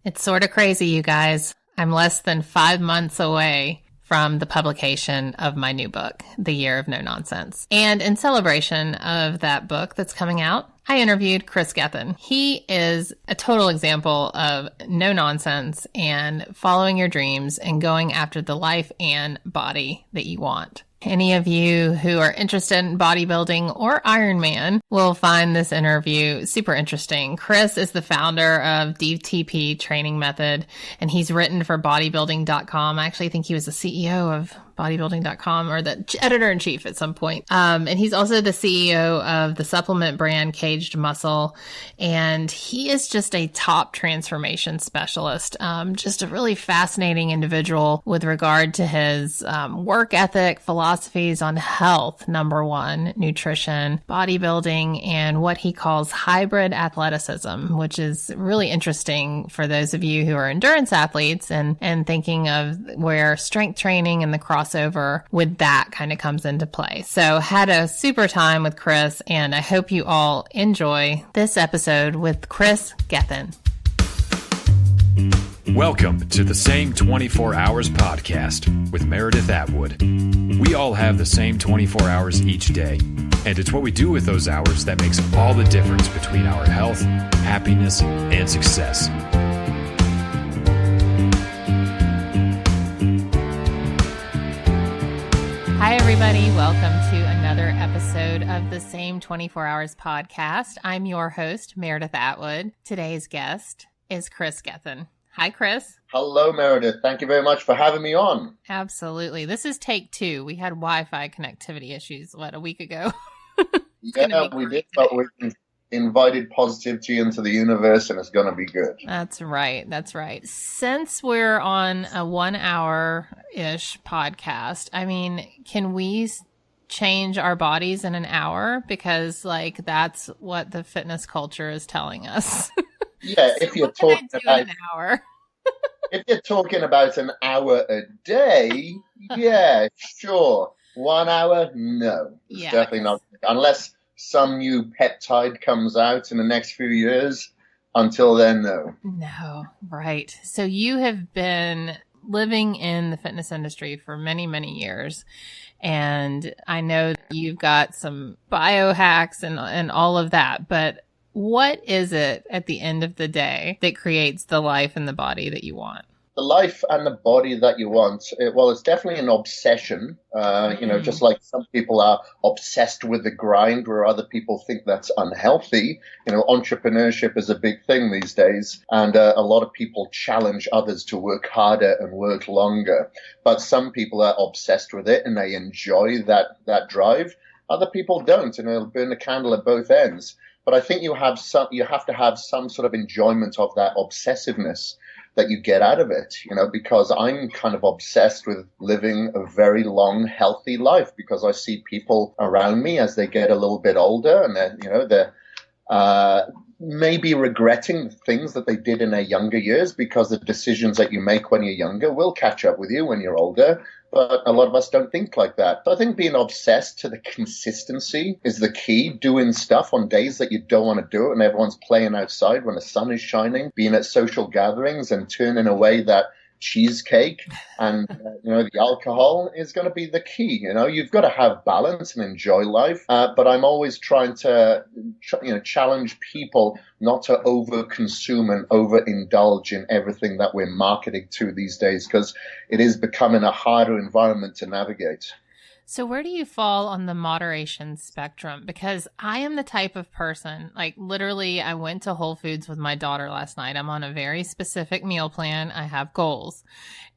It's sort of crazy, you guys. I'm less than 5 months away from the publication of my new book, The Year of No Nonsense. And in celebration of that book that's coming out, I interviewed Kris Gethin. He is a total example of no nonsense and following your dreams and going after the life and body that you want. Any of you who are interested in bodybuilding or Ironman will find this interview super interesting. Kris is the founder of DTP Training Method, and he's written for bodybuilding.com. I actually think he was the CEO of bodybuilding.com or the editor-in-chief at some point. And he's also the CEO of the supplement brand KAGED Muscle. And he is just a top transformation specialist. Just a really fascinating individual with regard to his work ethic, philosophies on health, number one, nutrition, bodybuilding, and what he calls hybrid athleticism, which is really interesting for those of you who are endurance athletes and thinking of where strength training and the crossover with that kind of comes into play. So had a super time with Kris, and I hope you all enjoy this episode with Kris Gethin. Welcome to the Same 24 Hours podcast with Meredith Atwood. We all have the same 24 hours each day, and it's what we do with those hours that makes all the difference between our health, happiness, and success. Hi, everybody. Welcome to another episode of the Same 24 Hours podcast. I'm your host, Meredith Atwood. Today's guest is Kris Gethin. Hi, Kris. Hello, Meredith. Thank you very much for having me on. Absolutely. This is take two. We had Wi-Fi connectivity issues, a week ago? Yeah, we did, but we invited positivity into the universe, and it's going to be good. That's right. That's right. Since we're on a 1 hour-ish podcast, I mean, can we change our bodies in an hour? Because, that's what the fitness culture is telling us. Yeah, if you're talking about an hour. If you're talking about an hour a day, yeah, sure. 1 hour, no. It's definitely not. Unless some new peptide comes out in the next few years. Until then, no. No, right. So you have been living in the fitness industry for many, many years. And I know that you've got some biohacks and all of that. But what is it at the end of the day that creates the life and the body that you want? The life and the body that you want, it's definitely an obsession. Just like some people are obsessed with the grind, where other people think that's unhealthy. Entrepreneurship is a big thing these days, and a lot of people challenge others to work harder and work longer. But some people are obsessed with it and they enjoy that drive. Other people don't, and they'll burn a candle at both ends. But I think you have to have some sort of enjoyment of that obsessiveness that you get out of it, because I'm kind of obsessed with living a very long, healthy life, because I see people around me as they get a little bit older, and they're maybe regretting the things that they did in their younger years, because the decisions that you make when you're younger will catch up with you when you're older. But a lot of us don't think like that. So I think being obsessed to the consistency is the key. Doing stuff on days that you don't want to do it, and everyone's playing outside when the sun is shining, being at social gatherings and turning away that cheesecake and the alcohol is going to be the key. You've got to have balance and enjoy life, but I'm always trying to challenge people not to overconsume and overindulge in everything that we're marketing to these days, because it is becoming a harder environment to navigate. So where do you fall on the moderation spectrum? Because I am the type of person, literally, I went to Whole Foods with my daughter last night. I'm on a very specific meal plan. I have goals.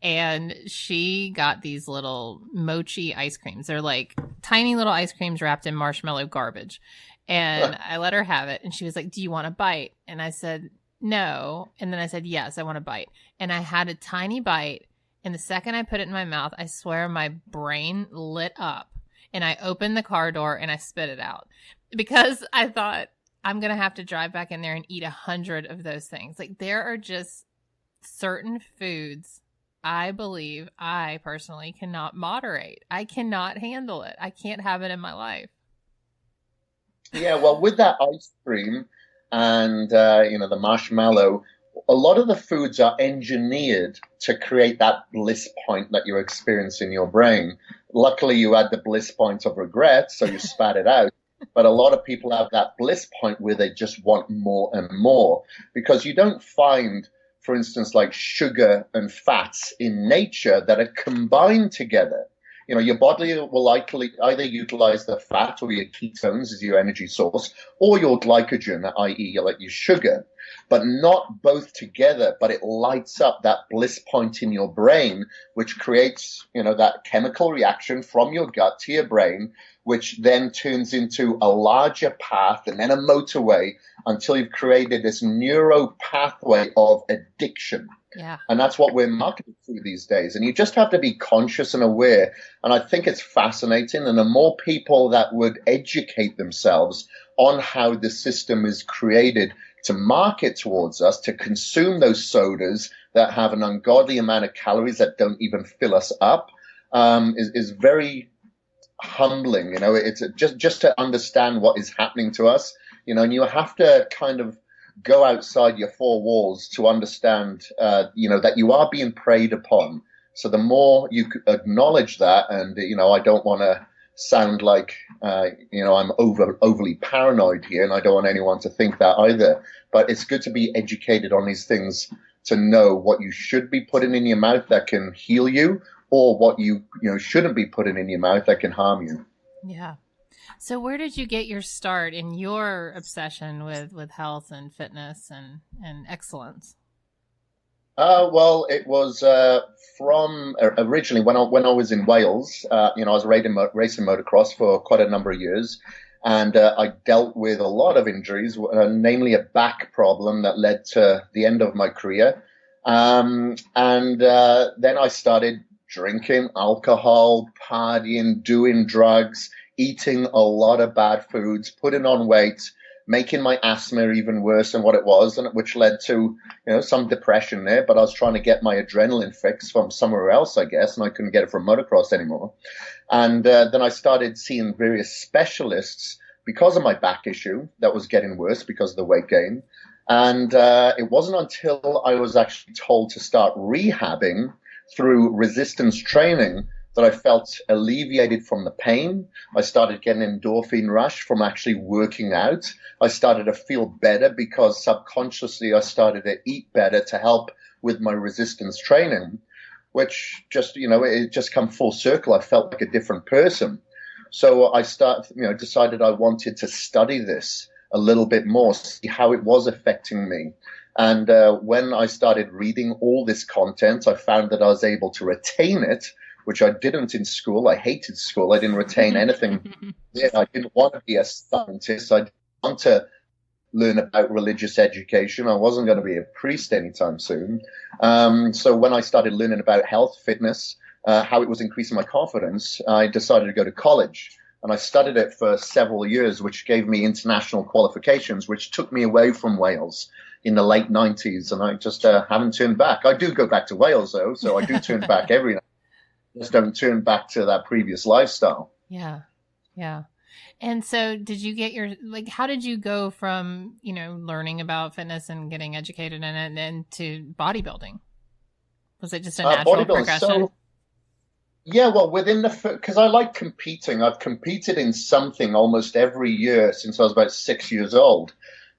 And she got these little mochi ice creams. They're like tiny little ice creams wrapped in marshmallow garbage. And I let her have it. And she was like, "Do you want a bite?" And I said, "No." And then I said, "Yes, I want a bite." And I had a tiny bite. And the second I put it in my mouth, I swear my brain lit up, and I opened the car door and I spit it out, because I thought, I'm going to have to drive back in there and eat 100 of those things. There are just certain foods I believe I personally cannot moderate. I cannot handle it. I can't have it in my life. Yeah, well, with that ice cream and, the marshmallow, a lot of the foods are engineered to create that bliss point that you experience in your brain. Luckily, you had the bliss point of regret, so you spat it out. But a lot of people have that bliss point where they just want more and more, because you don't find, for instance, like sugar and fats in nature that are combined together. You know, your body will likely either utilize the fat or your ketones as your energy source, or your glycogen, i.e. like your sugar, but not both together. But it lights up that bliss point in your brain, which creates, you know, that chemical reaction from your gut to your brain, which then turns into a larger path and then a motorway until you've created this neuro pathway of addiction. Yeah. And that's what we're marketed to these days. And you just have to be conscious and aware. And I think it's fascinating. And the more people that would educate themselves on how the system is created to market towards us, to consume those sodas that have an ungodly amount of calories that don't even fill us up, is very humbling. You know, it's just to understand what is happening to us, you know, and you have to kind of go outside your four walls to understand, you know, that you are being preyed upon. So the more you acknowledge that, and, you know, I don't want to sound like, you know, I'm overly paranoid here, and I don't want anyone to think that either. But it's good to be educated on these things, to know what you should be putting in your mouth that can heal you, or what you shouldn't be putting in your mouth that can harm you. Yeah. So where did you get your start in your obsession with health and fitness and excellence? Well, it was from originally when I was in Wales. You know, I was racing motocross for quite a number of years, and I dealt with a lot of injuries, namely a back problem that led to the end of my career. And then I started drinking alcohol, partying, doing drugs, eating a lot of bad foods, putting on weight, making my asthma even worse than what it was, and which led to, you know, some depression there. But I was trying to get my adrenaline fix from somewhere else, I guess, and I couldn't get it from motocross anymore. And then I started seeing various specialists because of my back issue that was getting worse because of the weight gain. And it wasn't until I was actually told to start rehabbing through resistance training that I felt alleviated from the pain. I started getting an endorphin rush from actually working out. I started to feel better because subconsciously I started to eat better to help with my resistance training, which just, you know, it just come full circle. I felt like a different person. So I decided I wanted to study this a little bit more, see how it was affecting me. And when I started reading all this content, I found that I was able to retain it, which I didn't in school. I hated school. I didn't retain anything. I didn't want to be a scientist. I didn't want to learn about religious education. I wasn't going to be a priest anytime soon. So when I started learning about health, fitness, how it was increasing my confidence, I decided to go to college. And I studied it for several years, which gave me international qualifications, which took me away from Wales in the late 90s. And I just haven't turned back. I do go back to Wales, though, so I do turn back every night. Just don't turn back to that previous lifestyle. Yeah. Yeah. And so did you get how did you go from, you know, learning about fitness and getting educated in it and then to bodybuilding? Was it just a natural progression? So, yeah, well, because I like competing. I've competed in something almost every year since I was about 6 years old.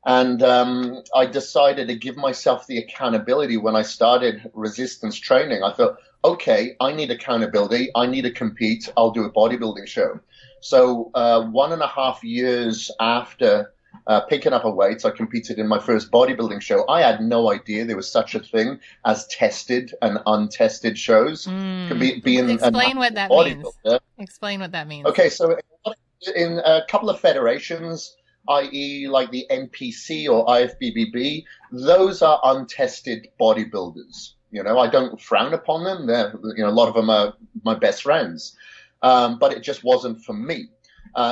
And I decided to give myself the accountability when I started resistance training. I thought, okay, I need accountability. I need to compete. I'll do a bodybuilding show. So 1.5 years after picking up a weight, I competed in my first bodybuilding show. I had no idea there was such a thing as tested and untested shows. Explain what that means. Explain what that means. Okay, so in a couple of federations, i.e. like the NPC or IFBB, those are untested bodybuilders. You know, I don't frown upon them. You know, a lot of them are my best friends, but it just wasn't for me.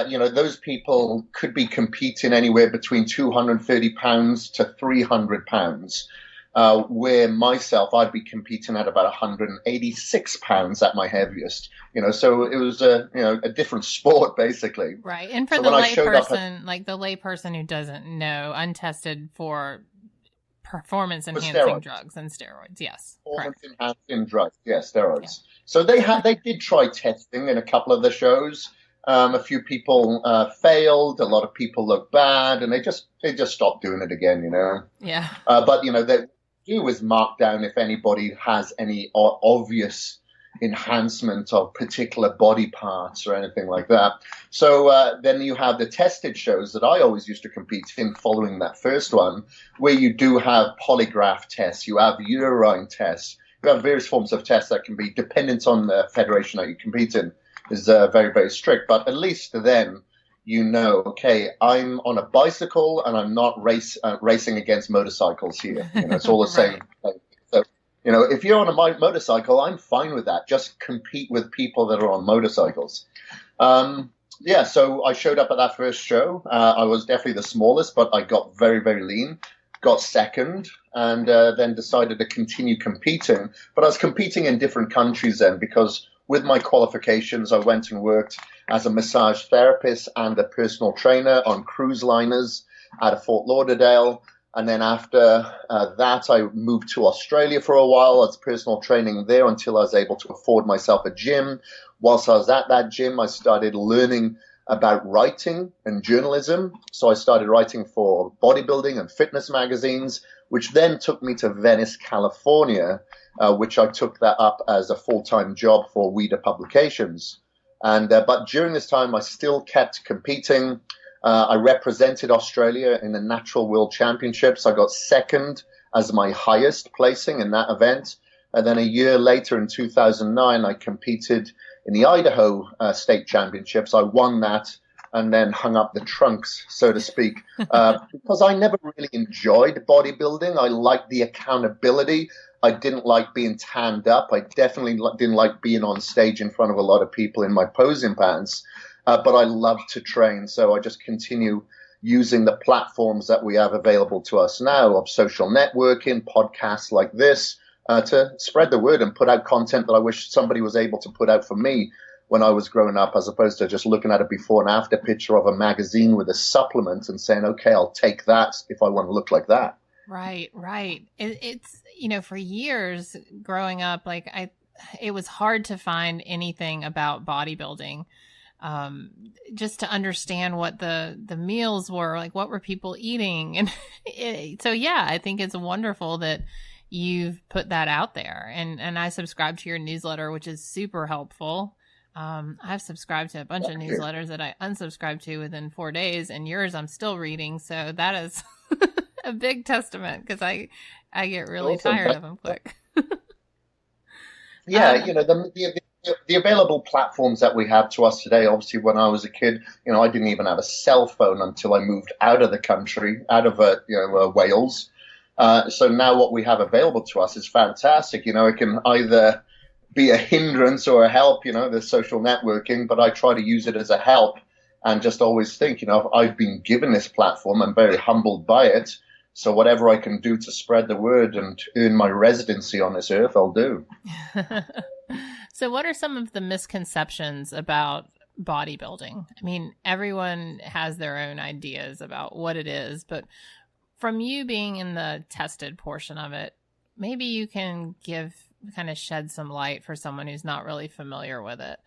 You know, those people could be competing anywhere between 230 pounds to 300 pounds, where myself, I'd be competing at about 186 pounds at my heaviest. You know, so it was a different sport basically. Right. And for the layperson, like the layperson who doesn't know, untested for performance For enhancing steroids. drugs and steroids. Yes. Performance Correct. enhancing drugs, yes, steroids. Yeah. So they did try testing in a couple of the shows. A few people failed. A lot of people looked bad, and they just stopped doing it again. Yeah. But they do is mark down if anybody has any obvious enhancement of particular body parts or anything like that. So then you have the tested shows that I always used to compete in following that first one, where you do have polygraph tests, you have urine tests, you have various forms of tests that can be dependent on the federation that you compete in. Is very, very strict. But at least then okay, I'm on a bicycle and I'm not racing against motorcycles here. It's all the same thing. So, if you're on a motorcycle, I'm fine with that. Just compete with people that are on motorcycles. So I showed up at that first show. I was definitely the smallest, but I got very, very lean, got second, and then decided to continue competing. But I was competing in different countries then, because with my qualifications, I went and worked as a massage therapist and a personal trainer on cruise liners out of Fort Lauderdale. And then after that, I moved to Australia for a while as personal training there until I was able to afford myself a gym. Whilst I was at that gym, I started learning about writing and journalism. So I started writing for bodybuilding and fitness magazines, which then took me to Venice, California, which I took that up as a full-time job for Weeder Publications. But during this time, I still kept competing. I represented Australia in the Natural World Championships. I got second as my highest placing in that event. And then a year later, in 2009, I competed in the Idaho State Championships. I won that and then hung up the trunks, so to speak, because I never really enjoyed bodybuilding. I liked the accountability. I didn't like being tanned up. I definitely didn't like being on stage in front of a lot of people in my posing pants. But I love to train, so I just continue using the platforms that we have available to us now of social networking, podcasts like this, to spread the word and put out content that I wish somebody was able to put out for me when I was growing up, as opposed to just looking at a before and after picture of a magazine with a supplement and saying, okay, I'll take that if I want to look like that. Right. It's, for years growing up, it was hard to find anything about bodybuilding. Just to understand what the meals were, like what were people eating. And I think it's wonderful that you've put that out there. And I subscribe to your newsletter, which is super helpful. I've subscribed to a bunch of newsletters that I unsubscribed to within 4 days, and yours I'm still reading. So that is a big testament, because I get really tired of them quick. The available platforms that we have to us today, obviously when I was a kid, I didn't even have a cell phone until I moved out of the country, out of Wales. So now what we have available to us is fantastic. It can either be a hindrance or a help, the social networking, but I try to use it as a help and just always think, I've been given this platform. I'm very humbled by it. So whatever I can do to spread the word and earn my residency on this earth, I'll do. So what are some of the misconceptions about bodybuilding? I mean, everyone has their own ideas about what it is, but from you being in the tested portion of it, maybe you can kind of shed some light for someone who's not really familiar with it.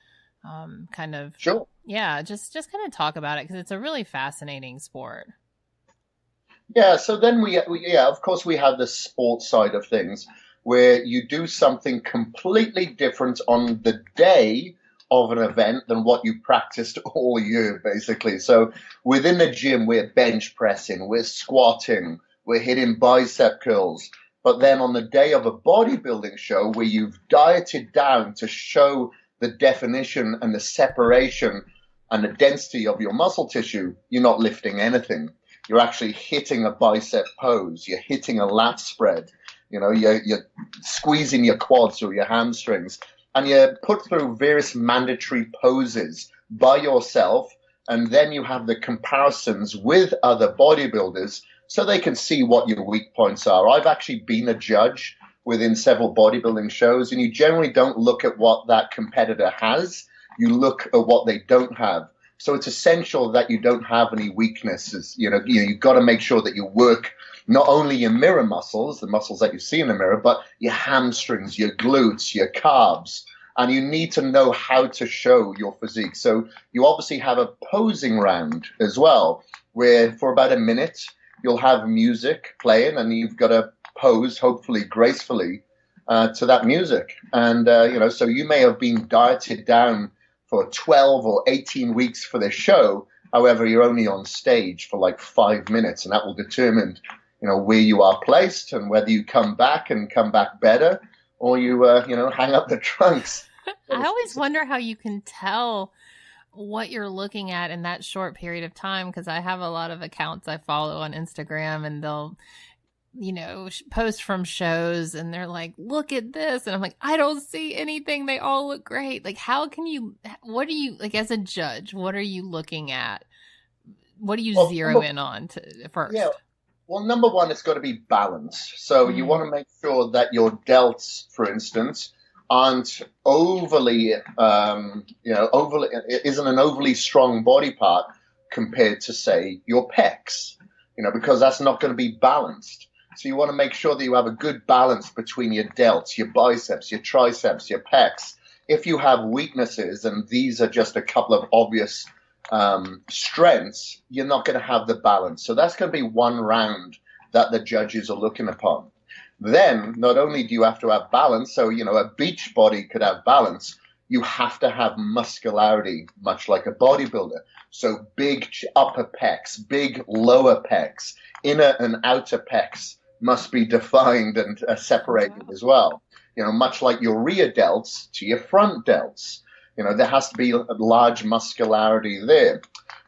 Sure. Yeah, just kind of talk about it, because it's a really fascinating sport. Yeah, so then of course we have the sports side of things, where you do something completely different on the day of an event than what you practiced all year, basically. So within the gym, we're bench pressing, we're squatting, we're hitting bicep curls. But then on the day of a bodybuilding show where you've dieted down to show the definition and the separation and the density of your muscle tissue, you're not lifting anything. You're actually hitting a bicep pose. You're hitting a lat spread. You're squeezing your quads or your hamstrings, and you're put through various mandatory poses by yourself. And then you have the comparisons with other bodybuilders so they can see what your weak points are. I've actually been a judge within several bodybuilding shows, and you generally don't look at what that competitor has. You look at what they don't have. So it's essential that you don't have any weaknesses. You've got to make sure that you work not only your mirror muscles, the muscles that you see in the mirror, but your hamstrings, your glutes, your calves. And you need to know how to show your physique. So you obviously have a posing round as well, where for about a minute, you'll have music playing and you've got to pose, hopefully gracefully, to that music. And, so you may have been dieted down for 12 or 18 weeks for this show. However, you're only on stage for like 5 minutes, and that will determine, where you are placed and whether you come back better, or you, hang up the trunks. I always wonder how you can tell what you're looking at in that short period of time, because I have a lot of accounts I follow on Instagram, and they'll, post from shows, and they're like, look at this. And I'm like, I don't see anything. They all look great. Like, what are you, like, as a judge, what are you looking at? What do you zero in on first? Yeah. Well, number one, it's got to be balanced. So you want to make sure that your delts, for instance, aren't overly, isn't an overly strong body part compared to, say, your pecs, because that's not going to be balanced. So you want to make sure that you have a good balance between your delts, your biceps, your triceps, your pecs. If you have weaknesses, and these are just a couple of obvious strengths, you're not going to have the balance. So that's going to be one round that the judges are looking upon. Then not only do you have to have balance, so, a beach body could have balance, you have to have muscularity, much like a bodybuilder. So big upper pecs, big lower pecs, inner and outer pecs must be defined and separated as well. Much like your rear delts to your front delts. There has to be a large muscularity there.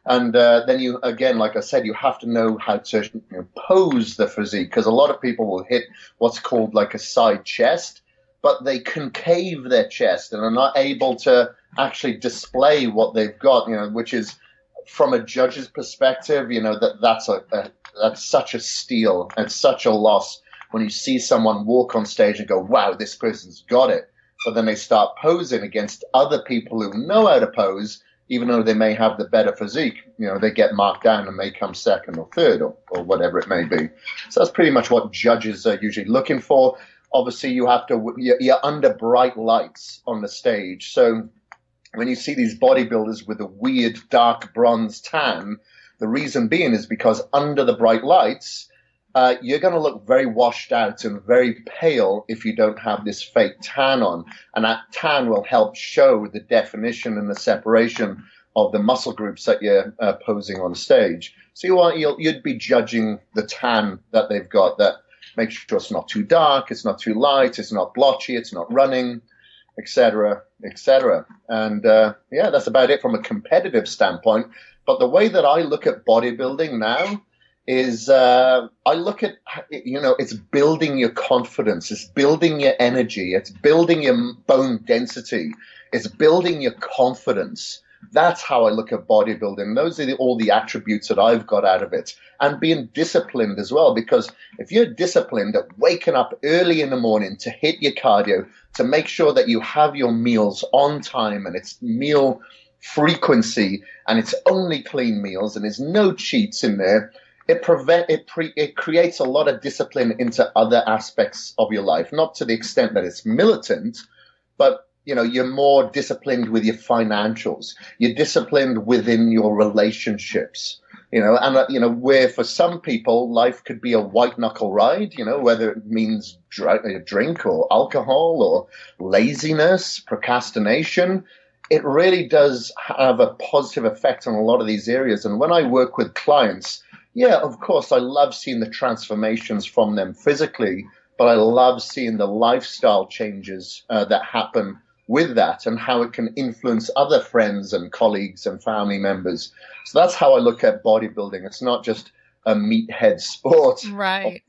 And then you, again, like I said, you have to know how to pose the physique, because a lot of people will hit what's called like a side chest, but they concave their chest and are not able to actually display what they've got, which is, from a judge's perspective, that's such a steal and such a loss when you see someone walk on stage and go, wow, this person's got it. But then they start posing against other people who know how to pose, even though they may have the better physique. They get marked down and may come second or third or whatever it may be. So that's pretty much what judges are usually looking for. Obviously, you're under bright lights on the stage. So when you see these bodybuilders with a weird dark bronze tan, the reason being is because under the bright lights, you're going to look very washed out and very pale if you don't have this fake tan on. And that tan will help show the definition and the separation of the muscle groups that you're posing on stage. So you'd be judging the tan that they've got, that makes sure it's not too dark, it's not too light, it's not blotchy, it's not running, etc., etc. And that's about it from a competitive standpoint. But the way that I look at bodybuilding now is I look at, it's building your confidence, it's building your energy, it's building your bone density, it's building your confidence. That's how I look at bodybuilding. Those are all the attributes that I've got out of it. And being disciplined as well, because if you're disciplined at waking up early in the morning to hit your cardio, to make sure that you have your meals on time and it's meal frequency and it's only clean meals and there's no cheats in there, it creates a lot of discipline into other aspects of your life, not to the extent that it's militant, but you're more disciplined with your financials. You're disciplined within your relationships, where for some people life could be a white knuckle ride, whether it means drink or alcohol or laziness, procrastination. It really does have a positive effect on a lot of these areas. And when I work with clients, of course, I love seeing the transformations from them physically, but I love seeing the lifestyle changes that happen with that and how it can influence other friends and colleagues and family members. So that's how I look at bodybuilding. It's not just a meathead sport. Right.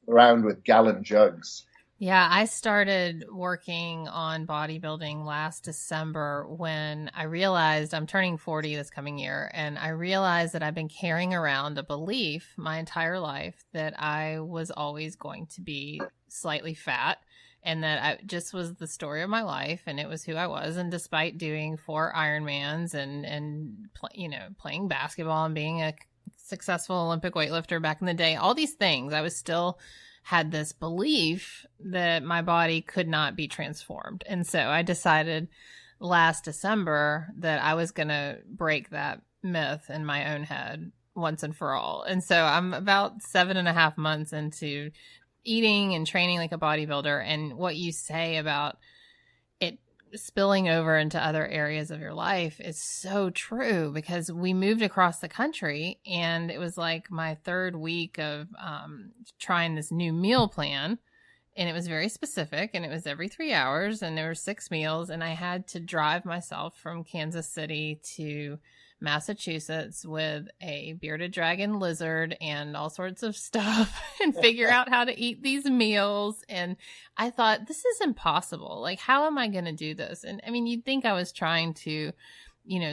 Around with gallon jugs. Yeah, I started working on bodybuilding last December when I realized I'm turning 40 this coming year, and I realized that I've been carrying around a belief my entire life that I was always going to be slightly fat, and that I just was the story of my life, and it was who I was. And despite doing 4 Ironmans and playing basketball and being a successful Olympic weightlifter back in the day, all these things, I was still had this belief that my body could not be transformed. And so I decided last December that I was going to break that myth in my own head once and for all. And so I'm about 7.5 months into eating and training like a bodybuilder. And what you say about it spilling over into other areas of your life is so true, because we moved across the country and it was like my third week of trying this new meal plan, and it was very specific, and it was every 3 hours, and there were 6 meals, and I had to drive myself from Kansas City to Massachusetts with a bearded dragon lizard and all sorts of stuff and figure out how to eat these meals. And I thought, this is impossible. Like, how am I going to do this? And I mean, you'd think I was trying to,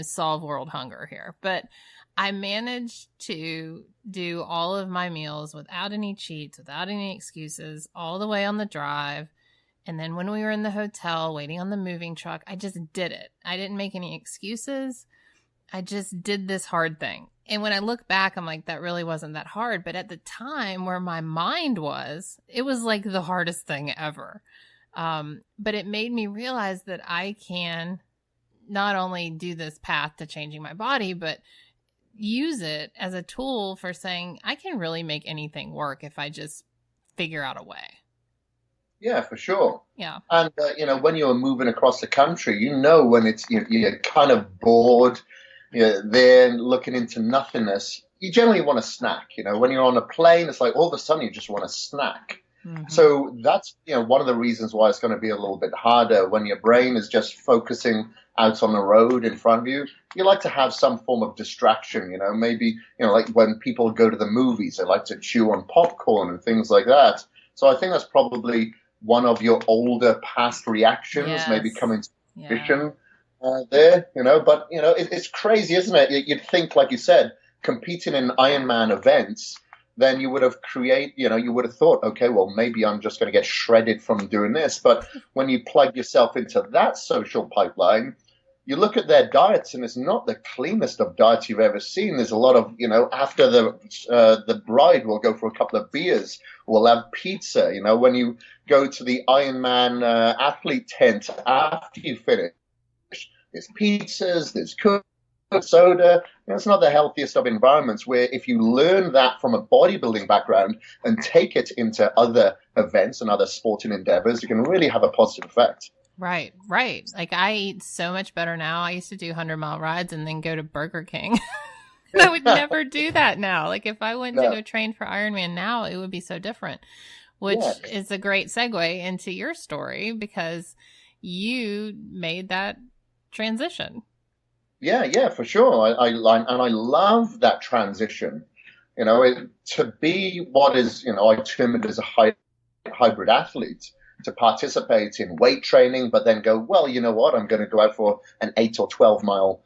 solve world hunger here, but I managed to do all of my meals without any cheats, without any excuses, all the way on the drive. And then when we were in the hotel waiting on the moving truck, I just did it. I didn't make any excuses. I just did this hard thing. And when I look back, I'm like, that really wasn't that hard. But at the time where my mind was, it was like the hardest thing ever. But it made me realize that I can not only do this path to changing my body, but use it as a tool for saying, I can really make anything work if I just figure out a way. Yeah, for sure. Yeah. And, when you're moving across the country, when it's you're kind of bored, you're there looking into nothingness, you generally want a snack. When you're on a plane, it's like all of a sudden you just want a snack. Mm-hmm. So that's, one of the reasons why it's going to be a little bit harder when your brain is just focusing out on the road in front of you. You like to have some form of distraction, maybe, like when people go to the movies, they like to chew on popcorn and things like that. So I think that's probably one of your older past reactions, yes. Maybe coming to fruition. There, but it's crazy, isn't it? You'd think, like you said, competing in Ironman events, then you would have you would have thought, okay, well, maybe I'm just going to get shredded from doing this. But when you plug yourself into that social pipeline, you look at their diets, and it's not the cleanest of diets you've ever seen. There's a lot of, after the bride will go for a couple of beers, we'll have pizza. When you go to the Ironman athlete tent after you finish, there's pizzas, there's soda. It's not the healthiest of environments, where if you learn that from a bodybuilding background and take it into other events and other sporting endeavors, you can really have a positive effect. Right. Like, I eat so much better now. I used to do 100-mile rides and then go to Burger King. I would never do that now. Like, if I went to go train for Ironman now, it would be so different, which is a great segue into your story, because you made that transition. Yeah, for sure. I love that transition. To be what is, I term it as a hybrid athlete, to participate in weight training, but then go, well, you know what, I'm going to go out for an 8 or 12 mile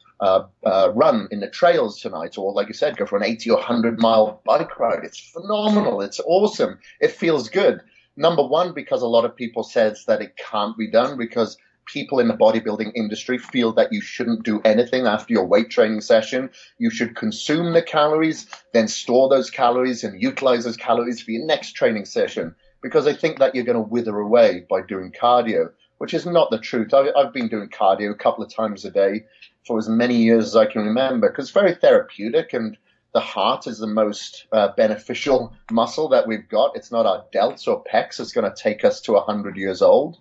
run in the trails tonight, or like you said, go for an 80 or 100 mile bike ride. It's phenomenal. It's awesome. It feels good. Number one, because a lot of people says that it can't be done, because people in the bodybuilding industry feel that you shouldn't do anything after your weight training session. You should consume the calories, then store those calories and utilize those calories for your next training session, because they think that you're going to wither away by doing cardio, which is not the truth. I've been doing cardio a couple of times a day for as many years as I can remember, because it's very therapeutic, and the heart is the most beneficial muscle that we've got. It's not our delts or pecs that's going to take us to 100 years old.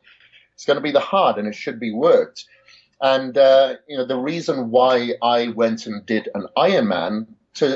It's going to be the heart, and it should be worked. And, the reason why I went and did an Ironman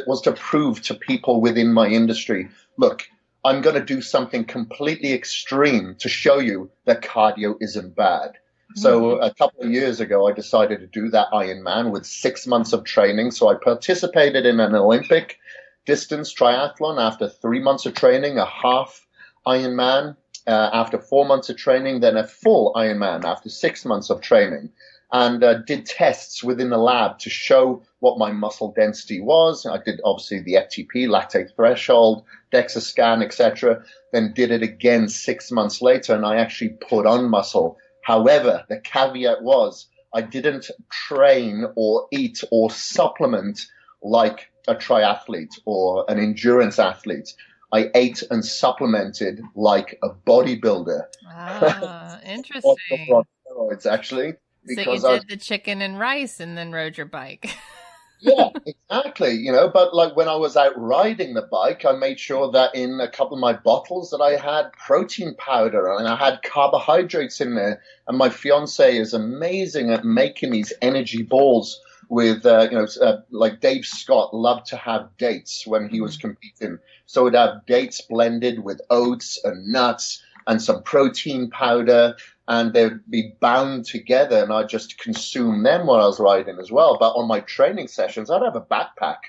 was to prove to people within my industry, look, I'm going to do something completely extreme to show you that cardio isn't bad. Mm-hmm. So a couple of years ago, I decided to do that Ironman with 6 months of training. So I participated in an Olympic distance triathlon after 3 months of training, a half Ironman after 4 months of training, then a full Ironman after 6 months of training, and did tests within the lab to show what my muscle density was. I did obviously the FTP, lactate threshold, DEXA scan, etc. Then did it again 6 months later, and I actually put on muscle. However, the caveat was I didn't train or eat or supplement like a triathlete or an endurance athlete. I ate and supplemented like a bodybuilder. Ah, On interesting. steroids, actually, So you because I was did the chicken and rice and then rode your bike. yeah, exactly. But like when I was out riding the bike, I made sure that in a couple of my bottles that I had protein powder and I had carbohydrates in there. And my fiance is amazing at making these energy balls with, like Dave Scott loved to have dates when he was competing. So we'd have dates blended with oats and nuts and some protein powder, and they'd be bound together, and I'd just consume them while I was riding as well. But on my training sessions, I'd have a backpack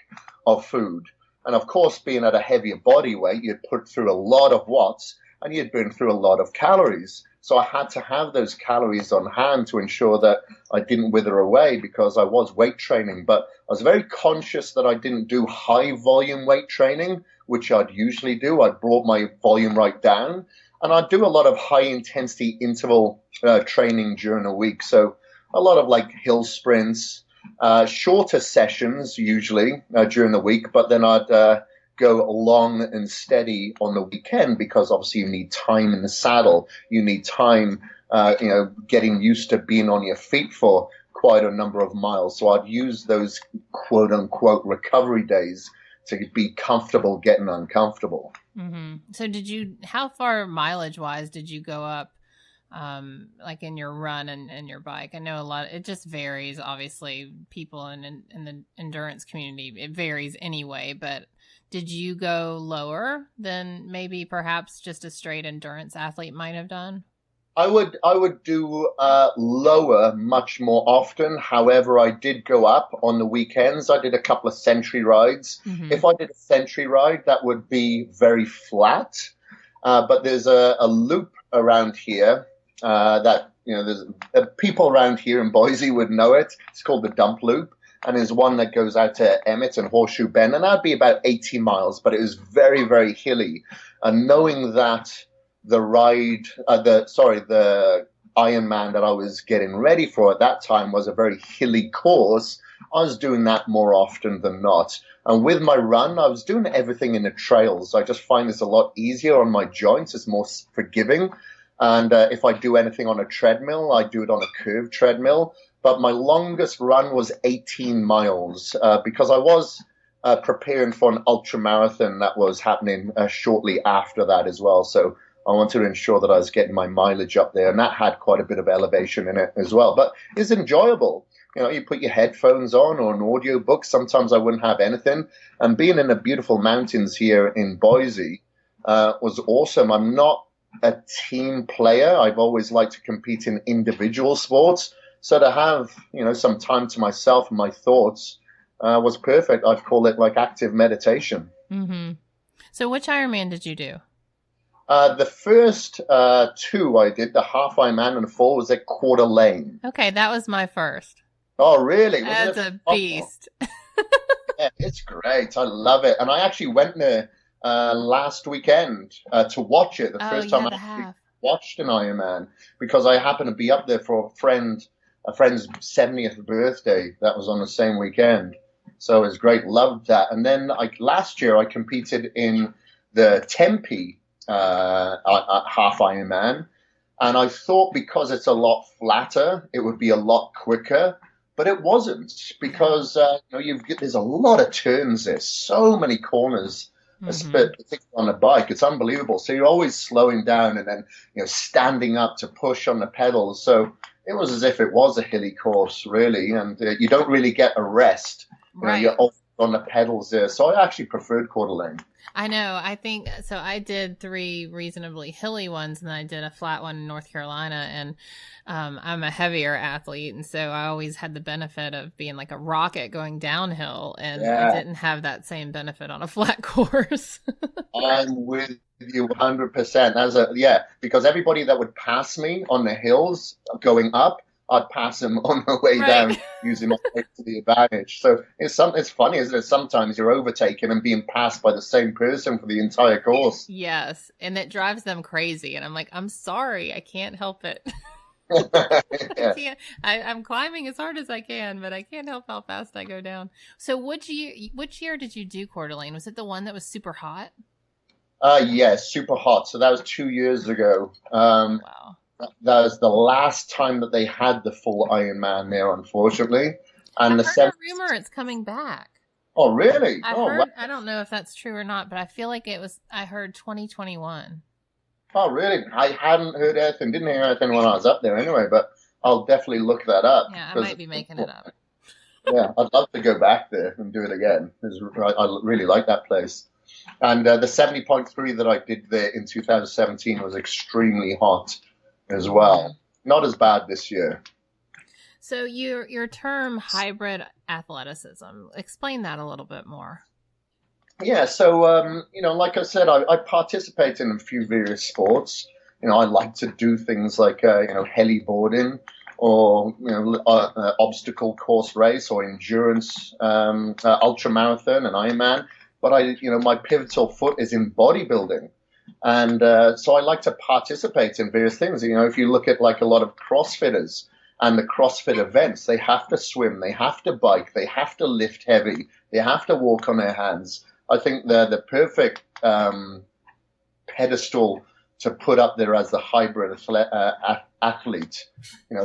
of food. And of course, being at a heavier body weight, you'd put through a lot of watts and you'd burn through a lot of calories. So I had to have those calories on hand to ensure that I didn't wither away because I was weight training. But I was very conscious that I didn't do high volume weight training, which I'd usually do. I brought my volume right down. And I do a lot of high intensity interval training during the week. So a lot of like hill sprints, shorter sessions usually during the week, but then I'd go long and steady on the weekend because obviously you need time in the saddle. You need time, getting used to being on your feet for quite a number of miles. So I'd use those quote unquote recovery days to be comfortable getting uncomfortable. So how far mileage wise did you go up, like in your run and your bike? I know it just varies. Obviously people in the endurance community, it varies anyway, but did you go lower than maybe perhaps just a straight endurance athlete might have done? I would do lower much more often. However, I did go up on the weekends. I did a couple of century rides. If I did a century ride, that would be very flat. But there's a loop around here that there's people around here in Boise would know it. It's called the Dump Loop, and there's one that goes out to Emmett and Horseshoe Bend, and that'd be about 80 miles. But it was very, very hilly, and knowing that the Ironman that I was getting ready for at that time was a very hilly course, I was doing that more often than not. And with my run, I was doing everything in the trails. I just find it's a lot easier on my joints. It's more forgiving. And if I do anything on a treadmill, I do it on a curved treadmill. But my longest run was 18 miles because I was preparing for an ultra marathon that was happening shortly after that as well. So I wanted to ensure that I was getting my mileage up there, and that had quite a bit of elevation in it as well. But it's enjoyable. You put your headphones on or an audio book. Sometimes I wouldn't have anything. And being in the beautiful mountains here in Boise was awesome. I'm not a team player. I've always liked to compete in individual sports. So to have, some time to myself and my thoughts was perfect. I'd call it like active meditation. So which Ironman did you do? The first two I did, the half Ironman and the full, was at Quarter Lane. Okay, that was my first. Oh, really? That's a beast. Yeah, it's great. I love it. And I actually went there last weekend to watch it. The first time I actually watched an Ironman because I happened to be up there for a friend's 70th birthday. That was on the same weekend. So it was great. Loved that. And then last year I competed in the Tempe half Ironman, and I thought because it's a lot flatter, it would be a lot quicker, but it wasn't because there's a lot of turns. There's so many corners, particularly on a bike. It's unbelievable. So you're always slowing down and then standing up to push on the pedals. So it was as if it was a hilly course, really, and you don't really get a rest. Right. You're off on the pedals there. So I actually preferred Quarter Lane. I know. I think so. I did 3 reasonably hilly ones, and then I did a flat one in North Carolina. And I'm a heavier athlete, and so I always had the benefit of being like a rocket going downhill, and I didn't have that same benefit on a flat course. I'm with you 100%. Because everybody that would pass me on the hills going up, I'd pass them on the way down using my weight to the advantage. So it's funny, isn't it? Sometimes you're overtaken and being passed by the same person for the entire course. Yes, and it drives them crazy. And I'm like, I'm sorry, I can't help it. I Yeah. can't. I'm climbing as hard as I can, but I can't help how fast I go down. So, which year did you do Coeur d'Alene? Was it the one that was super hot? Yes, super hot. So that was 2 years ago. Wow. That was the last time that they had the full Ironman there, unfortunately. I And the heard a seven. rumor it's coming back. Oh, really? I Oh, wow. heard. I don't know if that's true or not, but I feel like it was. I heard 2021. Oh, really? I hadn't heard anything. Didn't hear anything when I was up there anyway. But I'll definitely look that up Yeah, I because might be making it up. yeah, I'd love to go back there and do it again. I really like that place. And the 70.3 that I did there in 2017 was extremely hot as well. Not as bad this year. So your term hybrid athleticism, explain that a little bit more. Yeah, so like I said, I participate in a few various sports. I like to do things like heliboarding or obstacle course race or endurance, ultra marathon and Ironman. But my pivotal foot is in bodybuilding, and so I like to participate in various things. If you look at like a lot of CrossFitters and the CrossFit events, they have to swim, they have to bike, they have to lift heavy, they have to walk on their hands. I think they're the perfect pedestal to put up there as the hybrid athlete.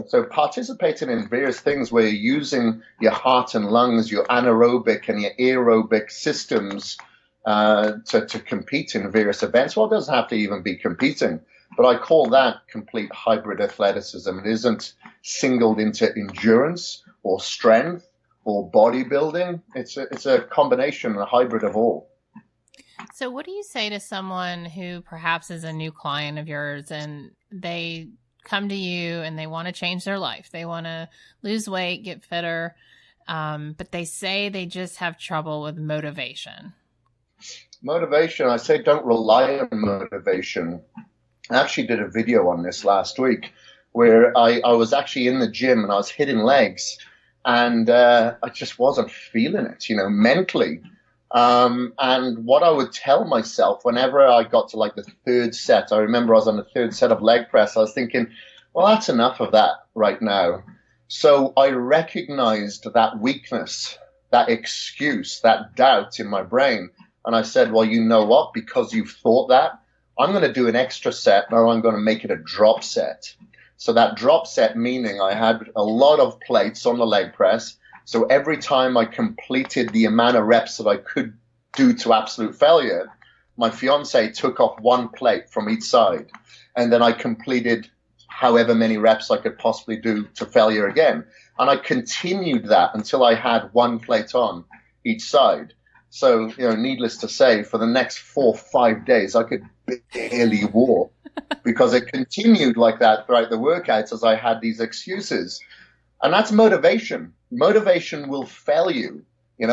So participating in various things where you're using your heart and lungs, your anaerobic and your aerobic systems to compete in various events. Well, it doesn't have to even be competing, but I call that complete hybrid athleticism. It isn't singled into endurance or strength or bodybuilding. It's a combination, a hybrid of all. So what do you say to someone who perhaps is a new client of yours and they come to you and they want to change their life? They want to lose weight, get fitter, but they say they just have trouble with motivation. Motivation, I say don't rely on motivation. I actually did a video on this last week where I was actually in the gym and I was hitting legs and I just wasn't feeling it, mentally. And what I would tell myself whenever I got to like the third set, I remember I was on the third set of leg press, I was thinking, well, that's enough of that right now. So I recognized that weakness, that excuse, that doubt in my brain. And I said, well, you know what? Because you've thought that, I'm going to do an extra set or I'm going to make it a drop set. So that drop set meaning I had a lot of plates on the leg press. So every time I completed the amount of reps that I could do to absolute failure, my fiance took off one plate from each side. And then I completed however many reps I could possibly do to failure again. And I continued that until I had one plate on each side. So, needless to say, for the next 4 or 5 days, I could barely walk because it continued like that throughout the workouts as I had these excuses. And that's motivation. Motivation will fail you.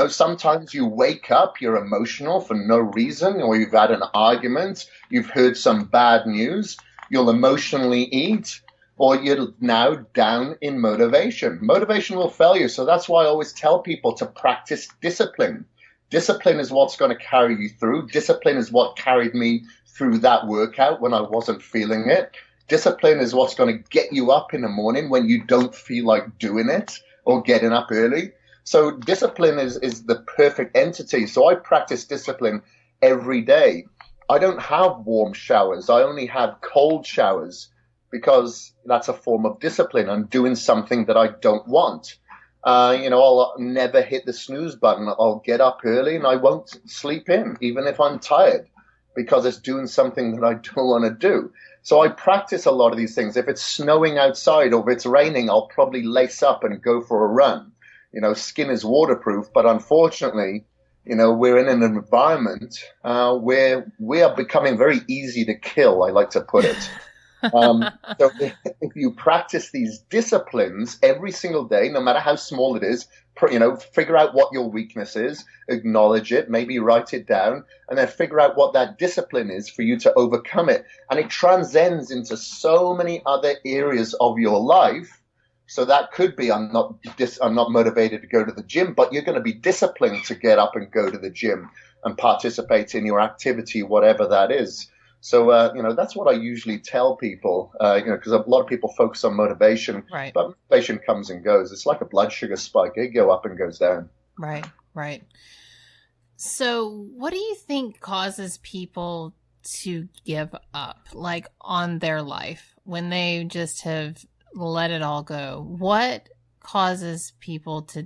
Sometimes you wake up, you're emotional for no reason, or you've had an argument, you've heard some bad news, you'll emotionally eat, or you're now down in motivation. Motivation will fail you. So that's why I always tell people to practice discipline. Discipline is what's going to carry you through. Discipline is what carried me through that workout when I wasn't feeling it. Discipline is what's going to get you up in the morning when you don't feel like doing it or getting up early. So discipline is the perfect entity. So I practice discipline every day. I don't have warm showers. I only have cold showers because that's a form of discipline. I'm doing something that I don't want. I'll never hit the snooze button. I'll get up early and I won't sleep in, even if I'm tired, because it's doing something that I don't want to do. So I practice a lot of these things. If it's snowing outside or if it's raining, I'll probably lace up and go for a run. Skin is waterproof, but unfortunately, we're in an environment where we are becoming very easy to kill, I like to put it. So if you practice these disciplines every single day, no matter how small it is, figure out what your weakness is, acknowledge it, maybe write it down, and then figure out what that discipline is for you to overcome it. And it transcends into so many other areas of your life. So that could be, I'm not motivated to go to the gym, but you're going to be disciplined to get up and go to the gym and participate in your activity, whatever that is. So, that's what I usually tell people, because a lot of people focus on motivation, Right. but motivation comes and goes. It's like a blood sugar spike. It go up and goes down. Right. Right. So what do you think causes people to give up, like on their life when they just have let it all go? What causes people to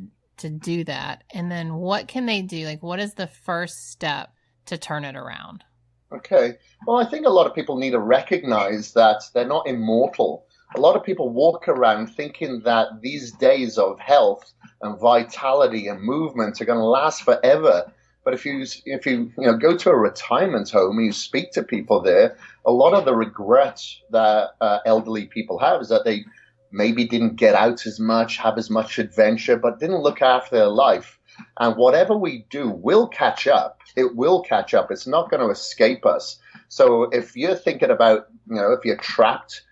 do that? And then what can they do? Like, what is the first step to turn it around? Okay. Well, I think a lot of people need to recognize that they're not immortal. A lot of people walk around thinking that these days of health and vitality and movement are going to last forever. But if you go to a retirement home and you speak to people there, a lot of the regret that elderly people have is that they maybe didn't get out as much, have as much adventure, but didn't look after their life. And whatever we do will catch up. It will catch up. It's not going to escape us. So if you're thinking about, if you're trapped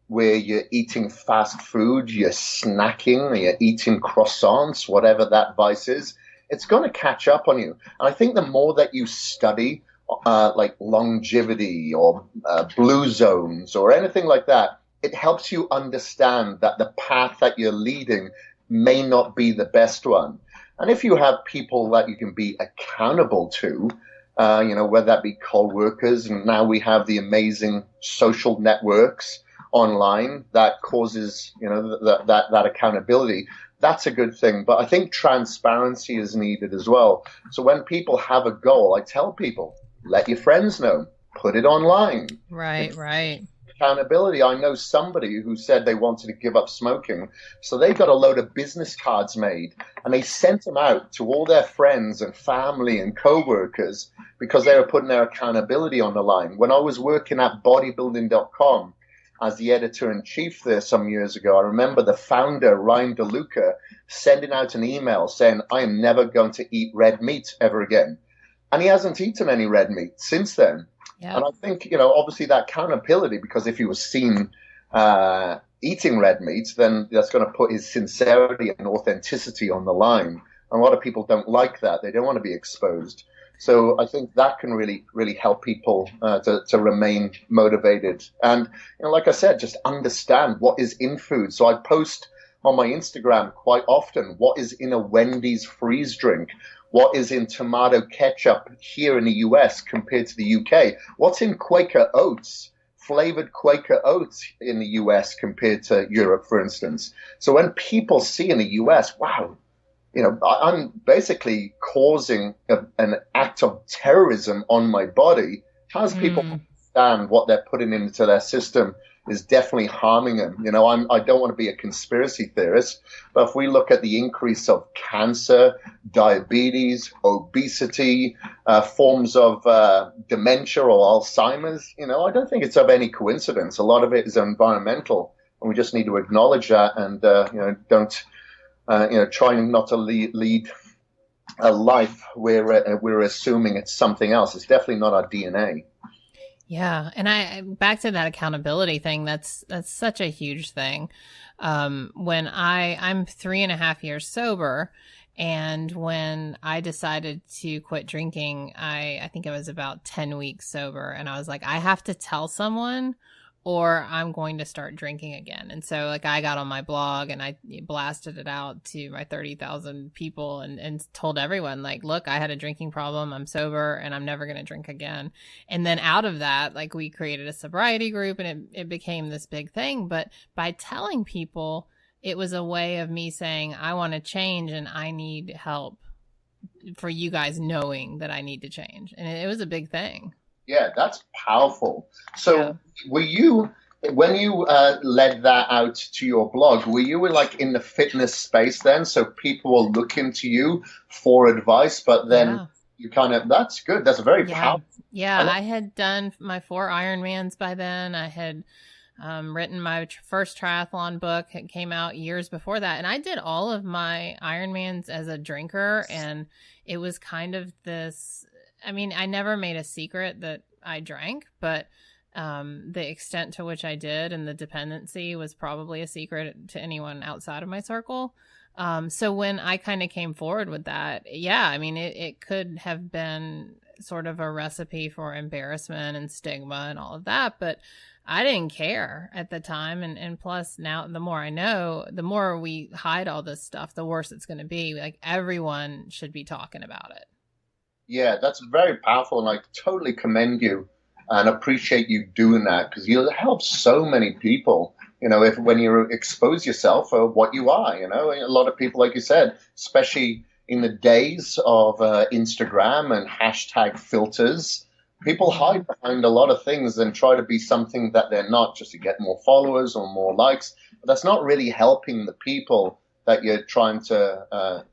where you're eating fast food, you're snacking, you're eating croissants, whatever that vice is, it's going to catch up on you. And I think the more that you study like longevity or blue zones or anything like that, it helps you understand that the path that you're leading may not be the best one. And if you have people that you can be accountable to, whether that be co-workers, and now we have the amazing social networks online that causes, that accountability, that's a good thing. But I think transparency is needed as well. So when people have a goal, I tell people, let your friends know, put it online. Right, right. Accountability. I know somebody who said they wanted to give up smoking, so they got a load of business cards made and they sent them out to all their friends and family and co-workers because they were putting their accountability on the line. When I was working at bodybuilding.com as the editor-in-chief there some years ago, I remember the founder, Ryan DeLuca, sending out an email saying, I am never going to eat red meat ever again. And he hasn't eaten any red meat since then. Yep. And I think, obviously that accountability, because if he was seen eating red meat, then that's going to put his sincerity and authenticity on the line. And a lot of people don't like that. They don't want to be exposed. So I think that can really, really help people to remain motivated. And, like I said, just understand what is in food. So I post on my Instagram quite often what is in a Wendy's freeze drink. What is in tomato ketchup here in the US compared to the UK? What's in Quaker oats, flavored Quaker oats in the US compared to Europe, for instance? So when people see in the US, wow, I'm basically causing an act of terrorism on my body. How does people understand what they're putting into their system is definitely harming them? I don't want to be a conspiracy theorist, but if we look at the increase of cancer, diabetes, obesity, forms of dementia or Alzheimer's, I don't think it's of any coincidence. A lot of it is environmental, and we just need to acknowledge that and, don't, trying not to lead a life where we're assuming it's something else. It's definitely not our DNA. Yeah. And I back to that accountability thing, that's such a huge thing. When I'm 3.5 years sober, and when I decided to quit drinking, I think it was about 10 weeks sober, and I was like, I have to tell someone or I'm going to start drinking again. And so I got on my blog and I blasted it out to my 30,000 people and told everyone, look, I had a drinking problem. I'm sober and I'm never going to drink again. And then out of that, we created a sobriety group and it became this big thing. But by telling people, it was a way of me saying, I want to change and I need help, for you guys knowing that I need to change. And it was a big thing. Yeah, that's powerful. So were you, when you led that out to your blog, were you in the fitness space then? So people were looking to you for advice, but then you that's good. That's very powerful. Yeah, I had done my 4 Ironmans by then. I had written my first triathlon book. It came out years before that. And I did all of my Ironmans as a drinker. And it was kind of this, I never made a secret that I drank, but the extent to which I did and the dependency was probably a secret to anyone outside of my circle. So when I kind of came forward with that, it could have been sort of a recipe for embarrassment and stigma and all of that. But I didn't care at the time. And plus now, the more I know, the more we hide all this stuff, the worse it's going to be. Like, everyone should be talking about it. Yeah, that's very powerful. And I totally commend you and appreciate you doing that, because you'll help so many people, if when you expose yourself for what you are, a lot of people, like you said, especially in the days of Instagram and hashtag filters, people hide behind a lot of things and try to be something that they're not, just to get more followers or more likes. But that's not really helping the people that you're trying to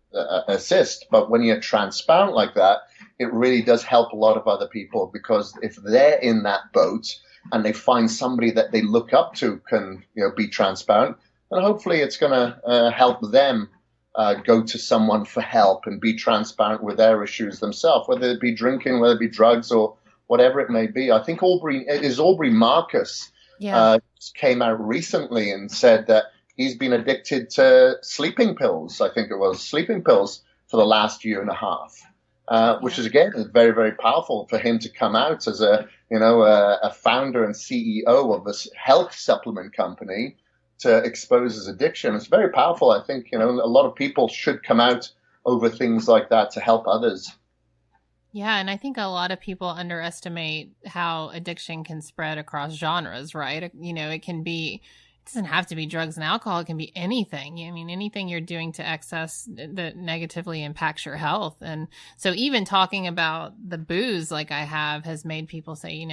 assist. But when you're transparent like that, it really does help a lot of other people, because if they're in that boat and they find somebody that they look up to can, be transparent, then hopefully it's going to help them go to someone for help and be transparent with their issues themselves, whether it be drinking, whether it be drugs, or whatever it may be. I think Aubrey Marcus came out recently and said that he's been addicted to sleeping pills. I think it was sleeping pills for the last year and a half. Which is, again, very, very powerful for him to come out as a founder and CEO of this health supplement company to expose his addiction. It's very powerful. I think, a lot of people should come out over things like that to help others. Yeah, and I think a lot of people underestimate how addiction can spread across genres, right? It can be, it doesn't have to be drugs and alcohol. It can be anything. I mean, anything you're doing to excess that negatively impacts your health. And so even talking about the booze like I have has made people say,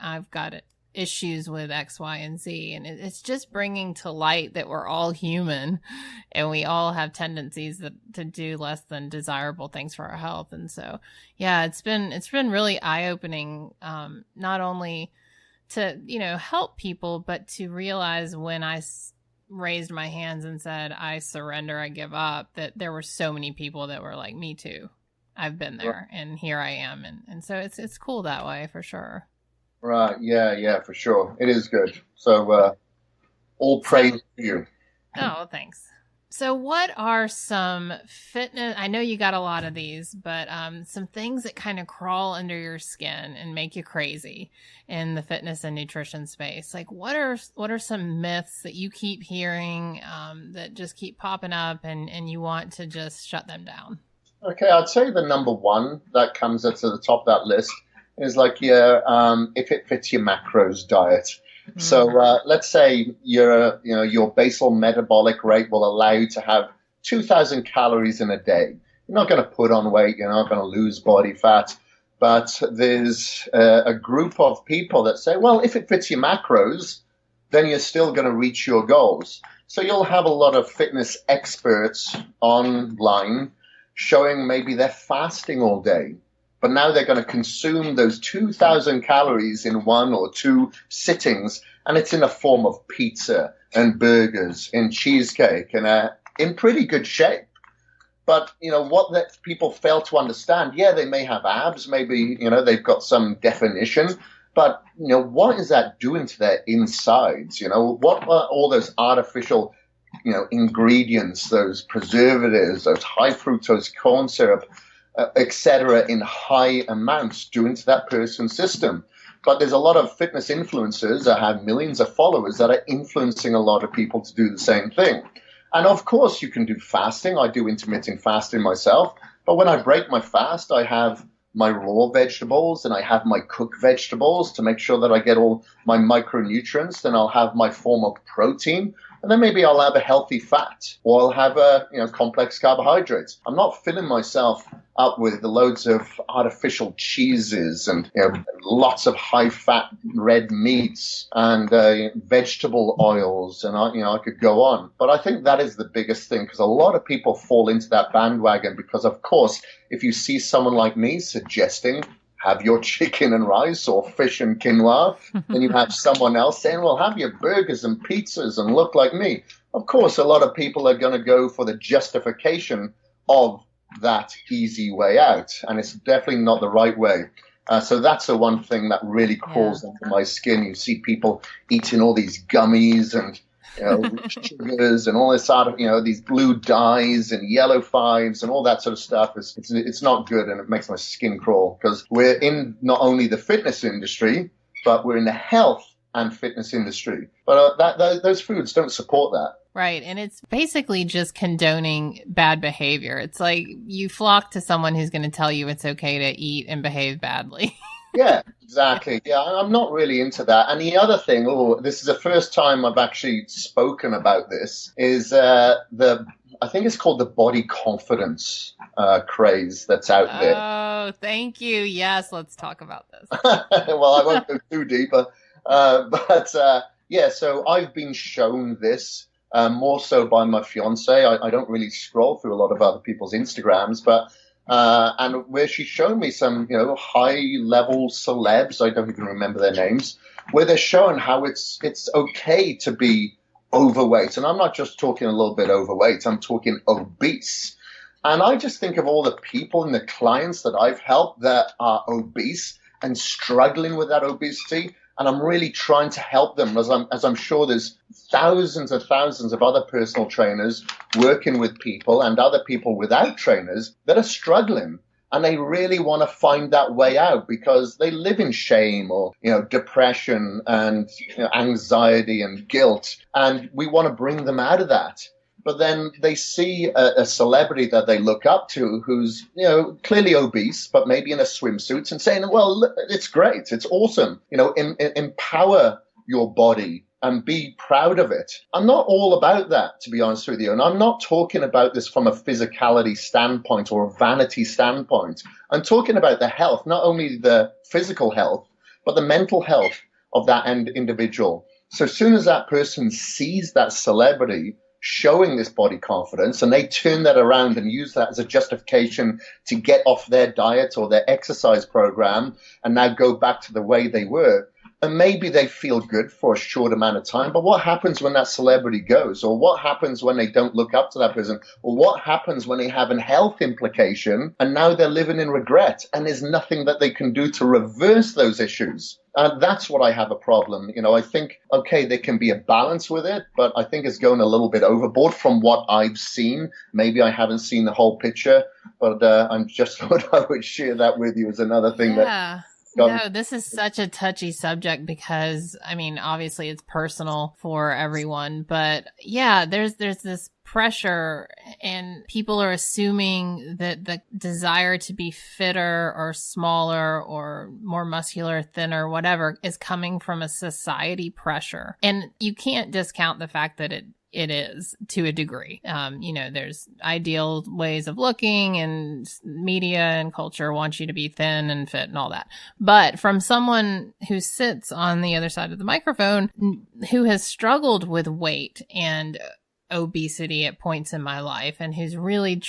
I've got issues with X, Y, and Z. And it's just bringing to light that we're all human and we all have tendencies to do less than desirable things for our health. And so, yeah, it's been really eye-opening, not only to, help people, but to realize when I raised my hands and said, I surrender, I give up, that there were so many people that were like, me too. I've been there and here I am. And so it's cool that way for sure. Right. Yeah, for sure. It is good. So, all praise to you. Oh, thanks. So what are some fitness, I know you got a lot of these, but some things that kind of crawl under your skin and make you crazy in the fitness and nutrition space? Like, what are some myths that you keep hearing that just keep popping up and you want to just shut them down? Okay, I'd say the number one that comes up to the top of that list is like your if it fits your macros diet. Mm-hmm. So let's say your basal metabolic rate will allow you to have 2,000 calories in a day. You're not going to put on weight. You're not going to lose body fat. But there's a group of people that say, well, if it fits your macros, then you're still going to reach your goals. So you'll have a lot of fitness experts online showing maybe they're fasting all day. But now they're going to consume those 2,000 calories in one or two sittings, and it's in a form of pizza and burgers and cheesecake and in pretty good shape. But, what that people fail to understand, they may have abs, maybe, they've got some definition, but, what is that doing to their insides? What are all those artificial, ingredients, those preservatives, those high fructose corn syrup, etc., in high amounts doing to that person's system? But there's a lot of fitness influencers that have millions of followers that are influencing a lot of people to do the same thing. And of course, you can do fasting. I do intermittent fasting myself. But when I break my fast, I have my raw vegetables and I have my cooked vegetables to make sure that I get all my micronutrients. Then I'll have my form of protein. And then maybe I'll have a healthy fat, or I'll have complex carbohydrates. I'm not filling myself up with loads of artificial cheeses and lots of high-fat red meats and vegetable oils, and I could go on. But I think that is the biggest thing, because a lot of people fall into that bandwagon because, of course, if you see someone like me suggesting have your chicken and rice or fish and quinoa, then you have someone else saying, well, have your burgers and pizzas and look like me. Of course, a lot of people are going to go for the justification of that easy way out, and it's definitely not the right way. So that's the one thing that really crawls under my skin. You see people eating all these gummies and sugars and all this sort of, these blue dyes and yellow fives and all that sort of stuff. It's not good, and it makes my skin crawl, because we're in not only the fitness industry, but we're in the health and fitness industry. But those foods don't support that. Right. And it's basically just condoning bad behavior. It's like you flock to someone who's going to tell you it's okay to eat and behave badly. Yeah, exactly. Yeah, I'm not really into that. And the other thing, this is the first time I've actually spoken about this, is I think it's called the body confidence craze that's out there. Oh, thank you. Yes, let's talk about this. Well, I won't go too deep, yeah, so I've been shown this more so by my fiance. I don't really scroll through a lot of other people's Instagrams, but and where she's shown me some, high-level celebs, I don't even remember their names, where they're showing how it's okay to be overweight. And I'm not just talking a little bit overweight, I'm talking obese. And I just think of all the people and the clients that I've helped that are obese and struggling with that obesity. And I'm really trying to help them, as I'm sure there's thousands and thousands of other personal trainers working with people and other people without trainers that are struggling. And they really want to find that way out, because they live in shame or, depression and anxiety and guilt. And we want to bring them out of that. But then they see a celebrity that they look up to who's, clearly obese, but maybe in a swimsuit, and saying, well, look, it's great. It's awesome. Empower your body and be proud of it. I'm not all about that, to be honest with you. And I'm not talking about this from a physicality standpoint or a vanity standpoint. I'm talking about the health, not only the physical health, but the mental health of that individual. So as soon as that person sees that celebrity showing this body confidence, and they turn that around and use that as a justification to get off their diet or their exercise program and now go back to the way they were, and maybe they feel good for a short amount of time, but what happens when that celebrity goes? Or what happens when they don't look up to that person? Or what happens when they have a health implication and now they're living in regret and there's nothing that they can do to reverse those issues? And that's what I have a problem. I think, okay, there can be a balance with it, but I think it's going a little bit overboard from what I've seen. Maybe I haven't seen the whole picture, but I'm just thought I would share that with you as another thing that... No, this is such a touchy subject because, obviously it's personal for everyone, but yeah, there's this pressure, and people are assuming that the desire to be fitter or smaller or more muscular, thinner, whatever, is coming from a society pressure. And you can't discount the fact that it is, to a degree. There's ideal ways of looking, and media and culture wants you to be thin and fit and all that. But from someone who sits on the other side of the microphone, who has struggled with weight and obesity at points in my life, and who's really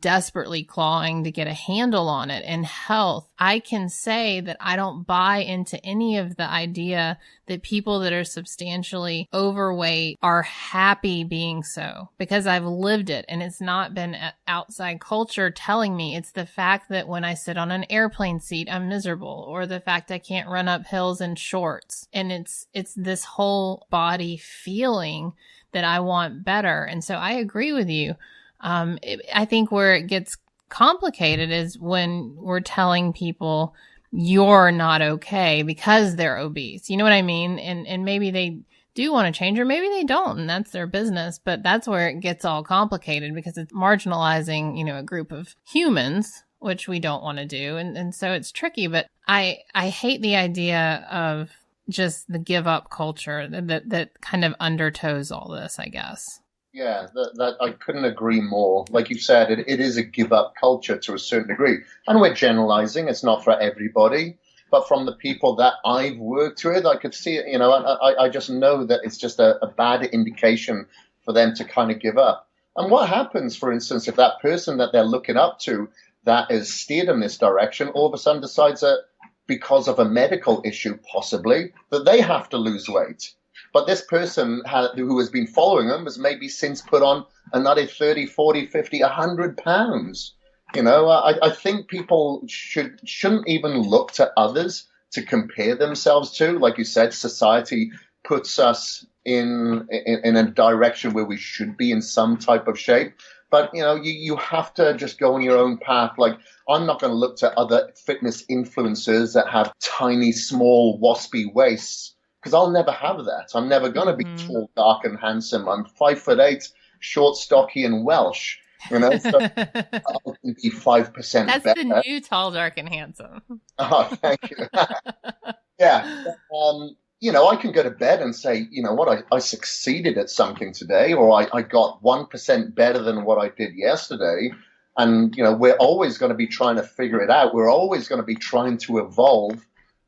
desperately clawing to get a handle on it in health, I can say that I don't buy into any of the idea that people that are substantially overweight are happy being so, because I've lived it, and it's not been outside culture telling me. It's the fact that when I sit on an airplane seat, I'm miserable, or the fact I can't run up hills in shorts. And it's this whole body feeling that I want better. And so I agree with you. I think where it gets complicated is when we're telling people you're not okay because they're obese. You know what I mean? And maybe they do want to change, or maybe they don't, and that's their business. But that's where it gets all complicated, because it's marginalizing, a group of humans, which we don't want to do. And so it's tricky. But I hate the idea of just the give up culture that kind of undertows all this, I guess. Yeah, that I couldn't agree more. Like you said, it is a give up culture to a certain degree. And we're generalizing, it's not for everybody. But from the people that I've worked with, I could see it, I just know that it's just a bad indication for them to kind of give up. And what happens, for instance, if that person that they're looking up to that is steered in this direction all of a sudden decides that because of a medical issue, possibly, that they have to lose weight. But this person who has been following them has maybe since put on another 30, 40, 50, 100 pounds. I think people shouldn't even look to others to compare themselves to. Like you said, society puts us in a direction where we should be in some type of shape. But, you have to just go on your own path. Like, I'm not going to look to other fitness influencers that have tiny, small, waspy waists, because I'll never have that. I'm never going to be tall, dark, and handsome. I'm 5'8", short, stocky, and Welsh. So I can be 5% That's better. the new tall, dark, and handsome. Oh, thank you. Yeah. I can go to bed and say, you know what, I succeeded at something today, or I got 1% better than what I did yesterday. And, we're always going to be trying to figure it out. We're always going to be trying to evolve.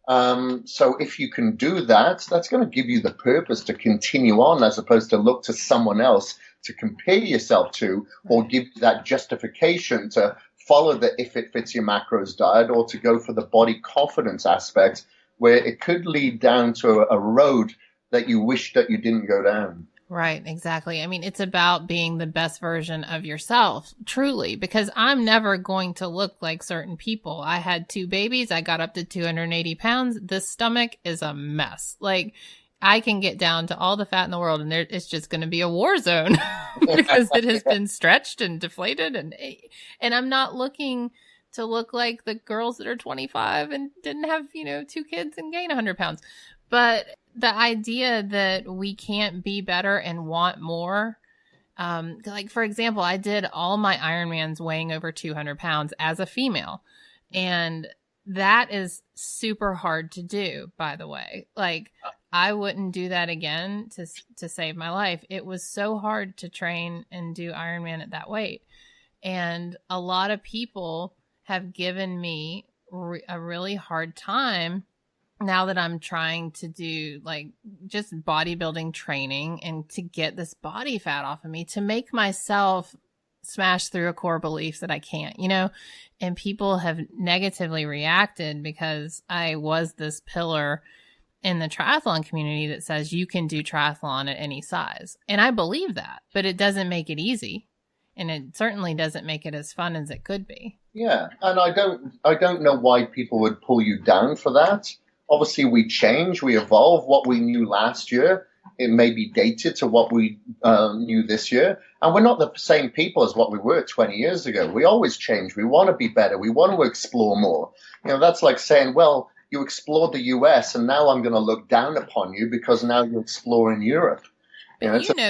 So if you can do that, that's going to give you the purpose to continue on, as opposed to look to someone else to compare yourself to, or give you that justification to follow the if it fits your macros diet, or to go for the body confidence aspect, where it could lead down to a road that you wish that you didn't go down. Right, exactly. I mean, it's about being the best version of yourself, truly, because I'm never going to look like certain people. I had 2 babies. I got up to 280 pounds. This stomach is a mess. Like, I can get down to all the fat in the world, and it's just going to be a war zone because it has been stretched and deflated. And I'm not looking to look like the girls that are 25 and didn't have, 2 kids and gain 100 pounds. But the idea that we can't be better and want more, like, for example, I did all my Ironmans weighing over 200 pounds as a female. And that is super hard to do, by the way. Like, I wouldn't do that again to save my life. It was so hard to train and do Ironman at that weight. And a lot of people have given me a really hard time now that I'm trying to do like just bodybuilding training and to get this body fat off of me, to make myself smash through a core belief that I can't, and people have negatively reacted because I was this pillar in the triathlon community that says you can do triathlon at any size. And I believe that, but it doesn't make it easy. And it certainly doesn't make it as fun as it could be. Yeah. And I don't know why people would pull you down for that. Obviously, we change, we evolve. What we knew last year, it may be dated to what we knew this year. And we're not the same people as what we were 20 years ago. We always change. We want to be better. We want to explore more. That's like saying, well, you explored the US and now I'm going to look down upon you because now you're exploring Europe.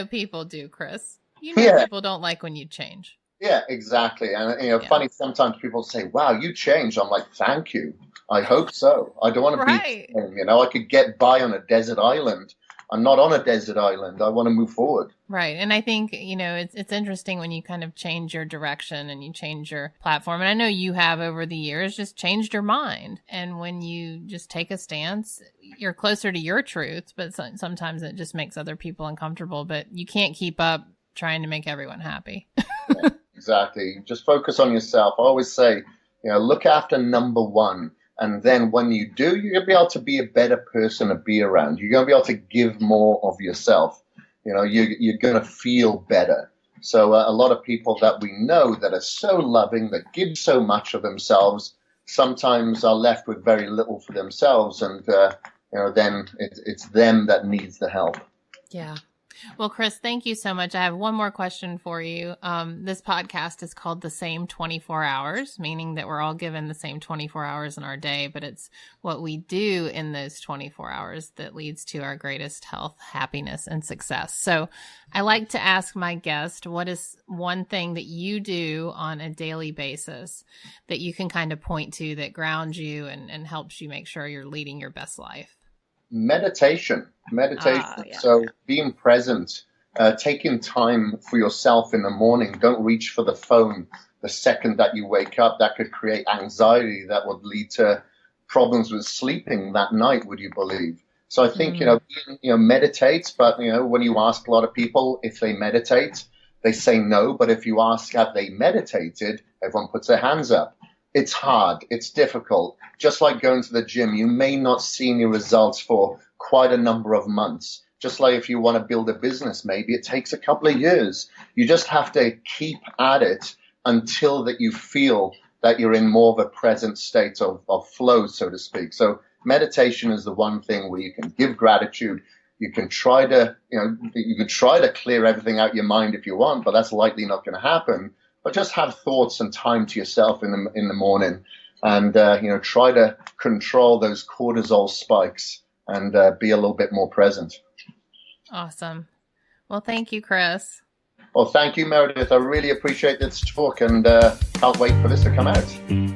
People do, Kris. People don't like when you change. Yeah, exactly. And, funny, sometimes people say, wow, you changed. I'm like, thank you. I hope so. I don't want to be, I could get by on a desert island. I'm not on a desert island. I want to move forward. Right. And I think, it's interesting when you kind of change your direction and you change your platform. And I know you have over the years just changed your mind. And when you just take a stance, you're closer to your truth, but sometimes it just makes other people uncomfortable. But you can't keep up trying to make everyone happy. Yeah, exactly. Just focus on yourself. I always say, look after number one. And then when you do, you're going to be able to be a better person to be around. You're going to be able to give more of yourself. You're going to feel better. So a lot of people that we know that are so loving, that give so much of themselves, sometimes are left with very little for themselves. And, then it's them that needs the help. Yeah. Well, Kris, thank you so much. I have one more question for you. This podcast is called The Same 24 Hours, meaning that we're all given the same 24 hours in our day, but it's what we do in those 24 hours that leads to our greatest health, happiness, and success. So I like to ask my guest, what is one thing that you do on a daily basis that you can kind of point to that grounds you and helps you make sure you're leading your best life? Meditation. Yeah. So being present, taking time for yourself in the morning. Don't reach for the phone the second that you wake up. That could create anxiety that would lead to problems with sleeping that night, would you believe? So I think, meditate. But, when you ask a lot of people if they meditate, they say no. But if you ask, have they meditated? Everyone puts their hands up. It's hard. It's difficult. Just like going to the gym, you may not see any results for quite a number of months. Just like if you want to build a business, maybe it takes a couple of years. You just have to keep at it until that you feel that you're in more of a present state of flow, so to speak. So meditation is the one thing where you can give gratitude. You can try to, you can try to clear everything out your mind if you want, but that's likely not going to happen. But just have thoughts and time to yourself in the morning, and try to control those cortisol spikes and be a little bit more present. Awesome. Well, thank you, Kris. Well, thank you, Meredith. I really appreciate this talk, and can't wait for this to come out.